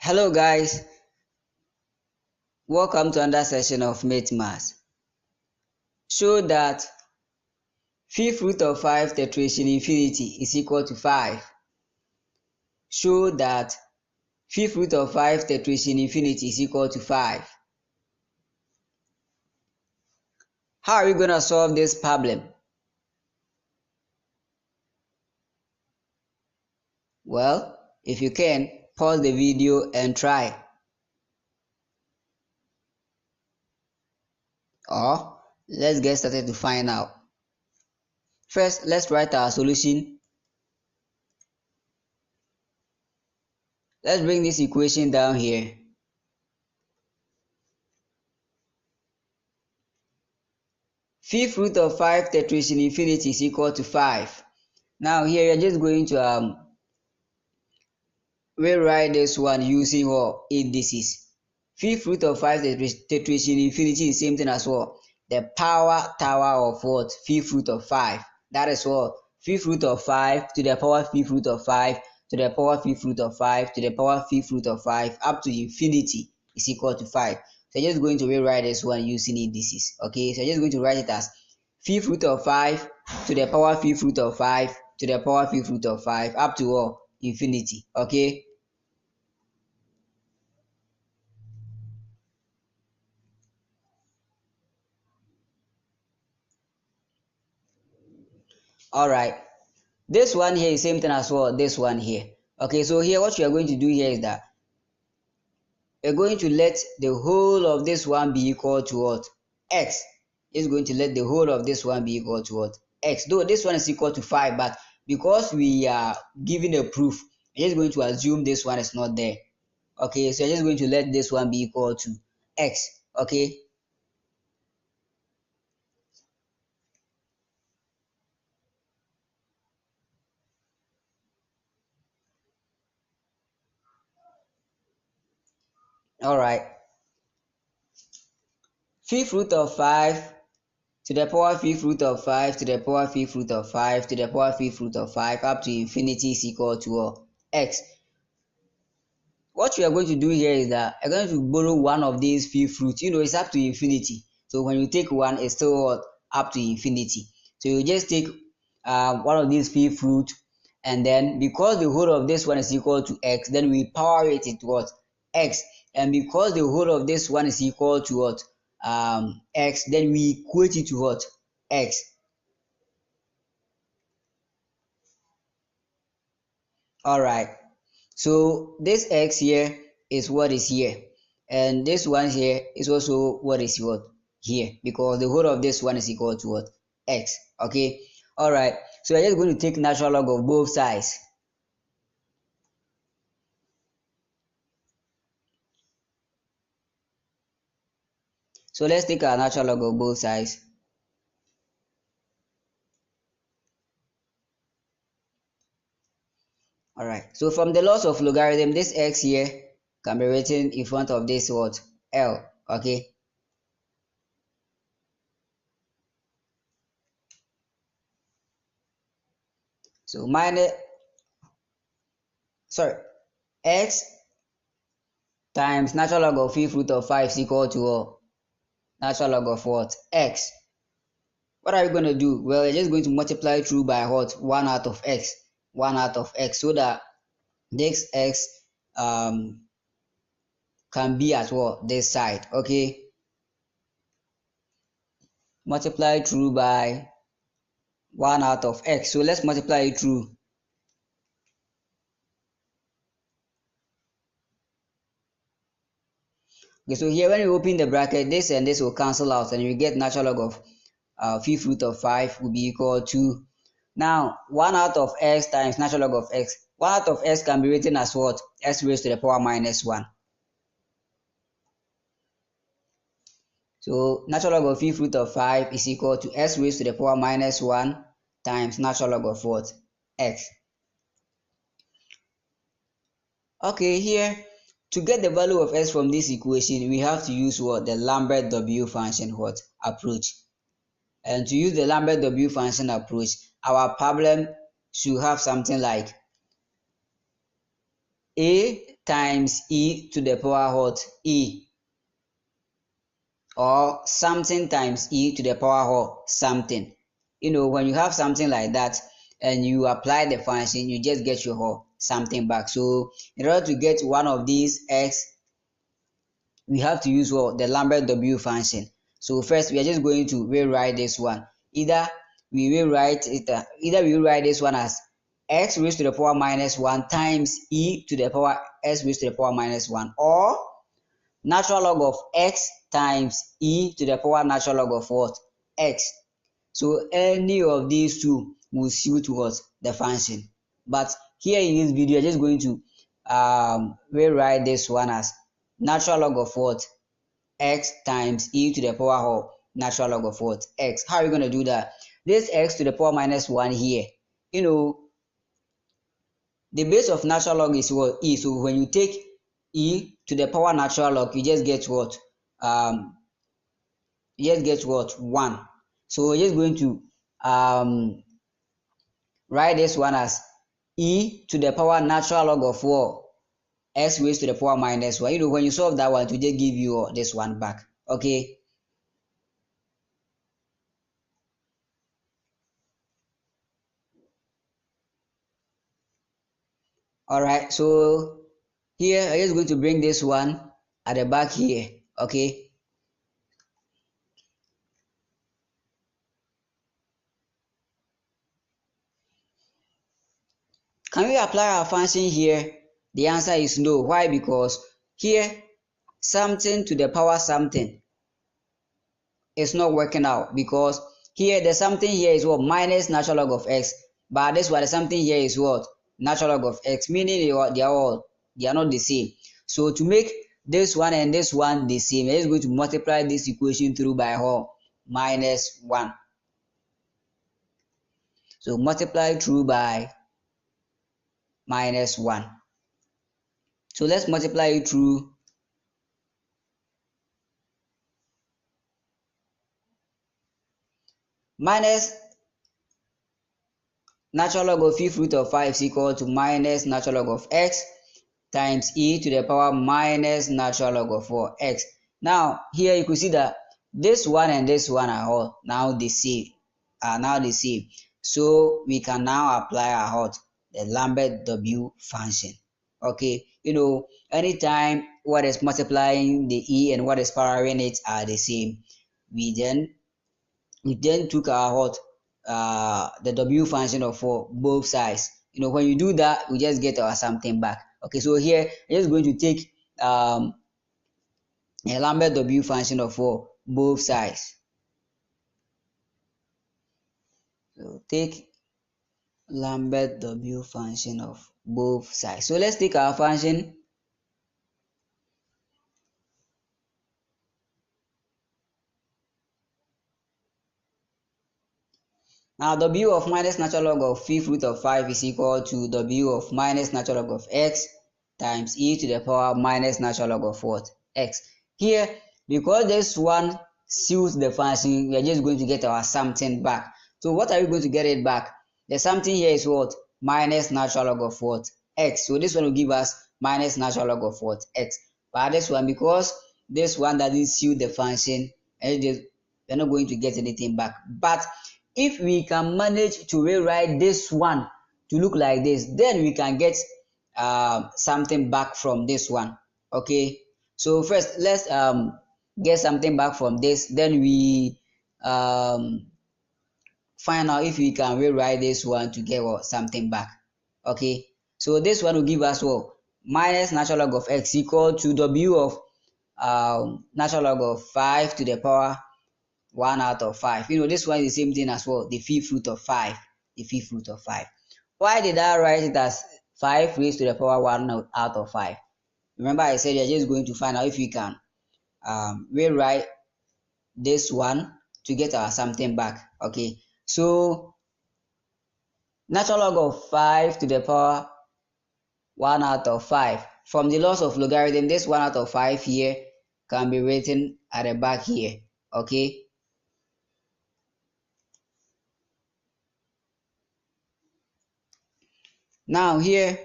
Hello guys, welcome to another session of Mate Maths. Show that fifth root of 5 tetration infinity is equal to 5. Show that fifth root of 5 tetration infinity is equal to 5. How are we going to solve this problem? Well, if you can, pause the video and try. Or let's get started to find out. First, let's write our solution. Let's bring this equation down here. Fifth root of 5 tetration infinity is equal to 5. Now here you're just going to rewrite this one using what? Indices. Fifth root of 5 tetration infinity is the same thing as what? The power tower of what? Fifth root of 5. That is what? Fifth root of 5 to the power fifth root of 5 to the power fifth root of 5 to the power fifth root of 5 up to infinity is equal to 5. So you're just going to rewrite this one using indices. Okay, so you're just going to write it as fifth root of 5 to the power fifth root of 5 to the power fifth root of 5 up to what? Infinity. Okay. All right. This one here is same thing as well. This one here. Okay. So here, what you are going to do here is that you're going to let the whole of this one be equal to what? X. Is going to let the whole of this one be equal to what? X. Though this one is equal to 5, but because we are giving a proof, we're just going to assume this one is not there. Okay, so you're just going to let this one be equal to X. Okay. All right. Fifth root of 5 to the power fifth root of 5 to the power fifth root of 5 to the power fifth root of 5 up to infinity is equal to X. What we are going to do here is that I'm going to borrow one of these fifth roots. It's up to infinity. So when you take one, it's still up to infinity. So you just take one of these fifth root, and then because the whole of this one is equal to X, then we power it into what? X. And because the whole of this one is equal to what? X, then we equate it to what? X. All right. So this X here is what is here, and this one here is also what is what here, because the whole of this one is equal to what? X. Okay. All right. So we're just going to take natural log of both sides. So let's take our natural log of both sides. All right. So from the laws of logarithm, this X here can be written in front of this what? L. Okay. So X times natural log of fifth root of 5 is equal to natural log of what? X. What are we going to do? Well, we're just going to multiply through by what? 1 out of x. 1 out of x, so that this x can be at what? This side. Okay. Multiply through by 1 out of x. So let's multiply it through. Okay, so here when you open the bracket, this and this will cancel out, and you get natural log of fifth root of 5 will be equal to, now 1 out of x times natural log of x. 1 out of x can be written as what? X raised to the power minus 1. So natural log of fifth root of 5 is equal to x raised to the power minus 1 times natural log of what? X. Okay, here, to get the value of x from this equation, we have to use what? The Lambert W function what? Approach. And to use the Lambert W function approach, our problem should have something like a times e to the power what? E, or something times e to the power what? Something. When you have something like that and you apply the function, you just get your something back. So in order to get one of these x, we have to use what? The Lambert W function. So first we are just going to rewrite this one. Either we rewrite this one as x raised to the power minus 1 times e to the power s raised to the power minus 1, or natural log of x times e to the power natural log of what? X. So any of these two will suit what? The function. But here in this video, I'm just going to rewrite this one as natural log of what? X times e to the power of natural log of what? X. How are we going to do that? This x to the power minus 1 here, the base of natural log is what? E. So when you take e to the power natural log, you just get what? You just get what? 1. So we're just going to write this one as e to the power natural log of what? X raised to the power minus 1. When you solve that one, to just give you this one back. Okay. All right. So here I'm just going to bring this one at the back here. Okay. Can we apply our function here? The answer is no. Why? Because here something to the power something is not working out, because here the something here is what? Minus natural log of x, but this one the something here is what? Natural log of x, meaning they are not the same. So to make this one and this one the same, we're just going to multiply this equation through by minus 1. So multiply through by minus 1. So let's multiply it through. Minus natural log of fifth root of 5 is equal to minus natural log of x times e to the power minus natural log of 4x. Now here you could see that this one and this one are all now the same. So we can now apply our the Lambert W function. Okay, anytime what is multiplying the e and what is powering it are the same, we then took our the W function of for both sides. When you do that, we just get our something back. Okay, so here I'm just going to take a Lambert W function of for both sides. So take Lambert W function of both sides. So let's take our function. Now W of minus natural log of fifth root of 5 is equal to W of minus natural log of x times e to the power minus natural log of what? X. Here, because this one suits the function, we are just going to get our something back. So what are we going to get it back? The something here is what? Minus natural log of what? X. So this one will give us minus natural log of what? X. But this one, because this one doesn't suit the function, we're not going to get anything back. But if we can manage to rewrite this one to look like this, then we can get something back from this one. Okay, so first let's get something back from this, then we find out if we can rewrite this one to get something back. Okay, so this one will give us what? Minus natural log of x equal to W of natural log of 5 to the power 1 out of 5. This one is the same thing as well, the fifth root of 5. The fifth root of 5. Why did I write it as 5 raised to the power 1 out of 5? Remember I said you're just going to find out if we can rewrite this one to get our something back. Okay, so natural log of 5 to the power 1 out of 5. From the laws of logarithm, this 1 out of 5 here can be written at the back here. Okay, now here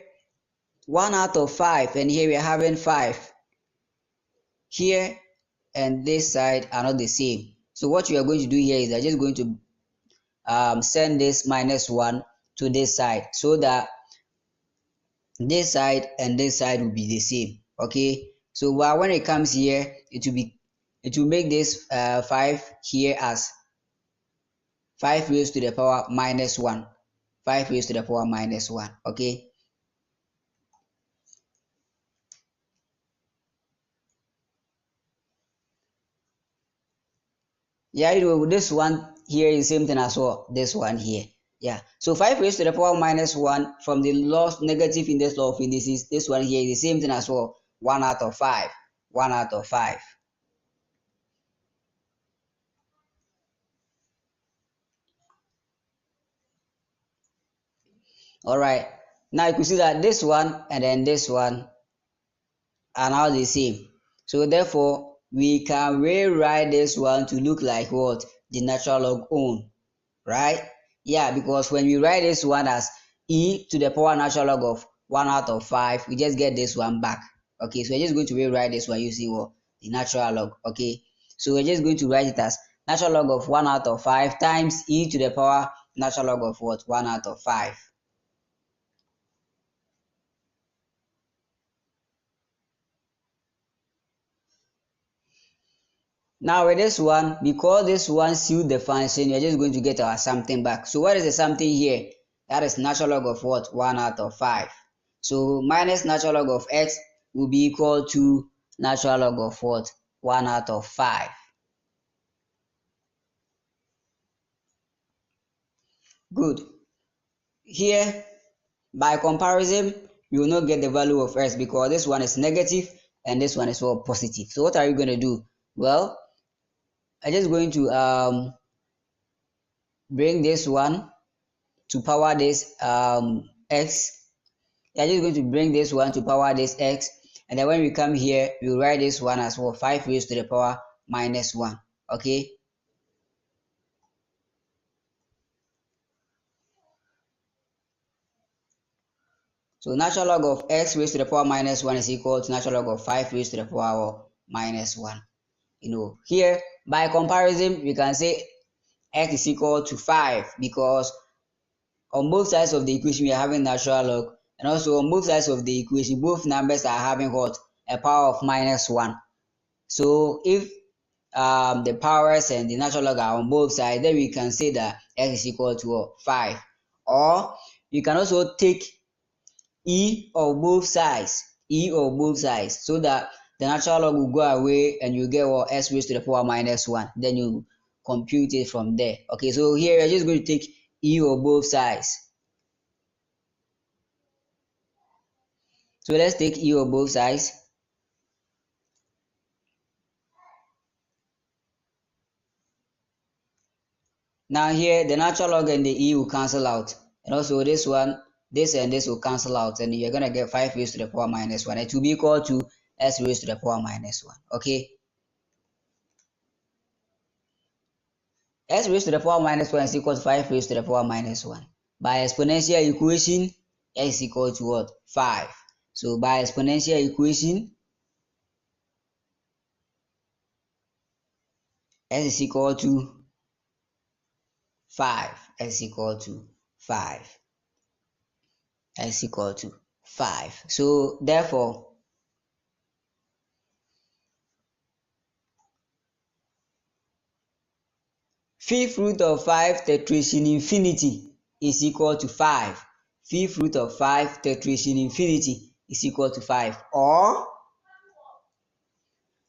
1 out of 5, and here we are having 5. Here and this side are not the same. So what we are going to do here is I'm just going to send this -1 to this side so that this side and this side will be the same. Okay, so when it comes here, it will make this 5 here as 5 raised to the power -1. 5 raised to the power -1. Okay, yeah, this one here is the same thing as well. This one here, yeah. So 5 raised to the power -1 from the negative index law of indices. This one here is the same thing as well. 1 out of 5. 1 out of 5. All right. Now you can see that this one and then this one are now the same. So therefore, we can rewrite this one to look like what? The natural log own, right? Yeah, because when we write this one as e to the power natural log of 1 out of 5, we just get this one back. Okay, so we're just going to rewrite this one using what? The natural log. Okay, so we're just going to write it as natural log of 1 out of 5 times e to the power natural log of what? 1 out of 5. Now with this one, because this one sealed the function, we're just going to get our something back. So what is the something here? That is natural log of what? 1 out of 5. So minus natural log of x will be equal to natural log of what? 1 out of 5. Good. Here, by comparison, you will not get the value of x because this one is negative and this one is what? Positive. So what are you going to do? Well, I'm just going to bring this one to power this x. You're just going to bring this one to power this x, and then when we come here, we write this one as well, 5 raised to the power -1. Okay, so natural log of x raised to the power -1 is equal to natural log of 5 raised to the power -1. Here by comparison, we can say x is equal to 5 because on both sides of the equation we are having natural log, and also on both sides of the equation both numbers are having what? A power of -1. So if the powers and the natural log are on both sides, then we can say that x is equal to 5. Or you can also take e of both sides, so that the natural log will go away and you get what? S raised to the power -1. Then you compute it from there. Okay, so here you're just going to take e of both sides. So let's take e of both sides. Now here the natural log and the e will cancel out, and also this one, this and this will cancel out, and you're gonna get 5 raised to the power -1. It will be equal to s raised to the power -1. Okay, s raised to the power -1 is equal to 5 raised to the power -1. By exponential equation, s is equal to what? 5. So by exponential equation, s is equal to 5. S is equal to 5. S is equal to 5. So therefore, fifth root of 5 tetration infinity is equal to 5. Fifth root of 5 tetration infinity is equal to 5. Or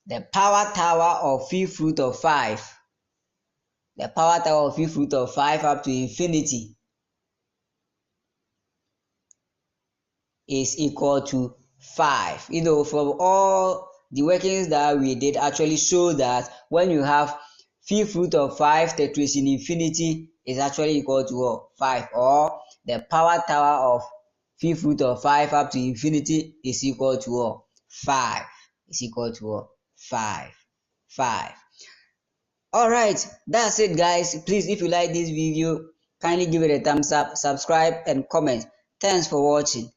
the power tower of fifth root of 5. The power tower of fifth root of 5 up to infinity is equal to 5. From all the workings that we did actually show that when you have fifth root of 5 tetration infinity is actually equal to 5, or the power tower of fifth root of 5 up to infinity is equal to 5. Is equal to 5. 5. All right, that's it guys. Please, if you like this video, kindly give it a thumbs up, subscribe and comment. Thanks for watching.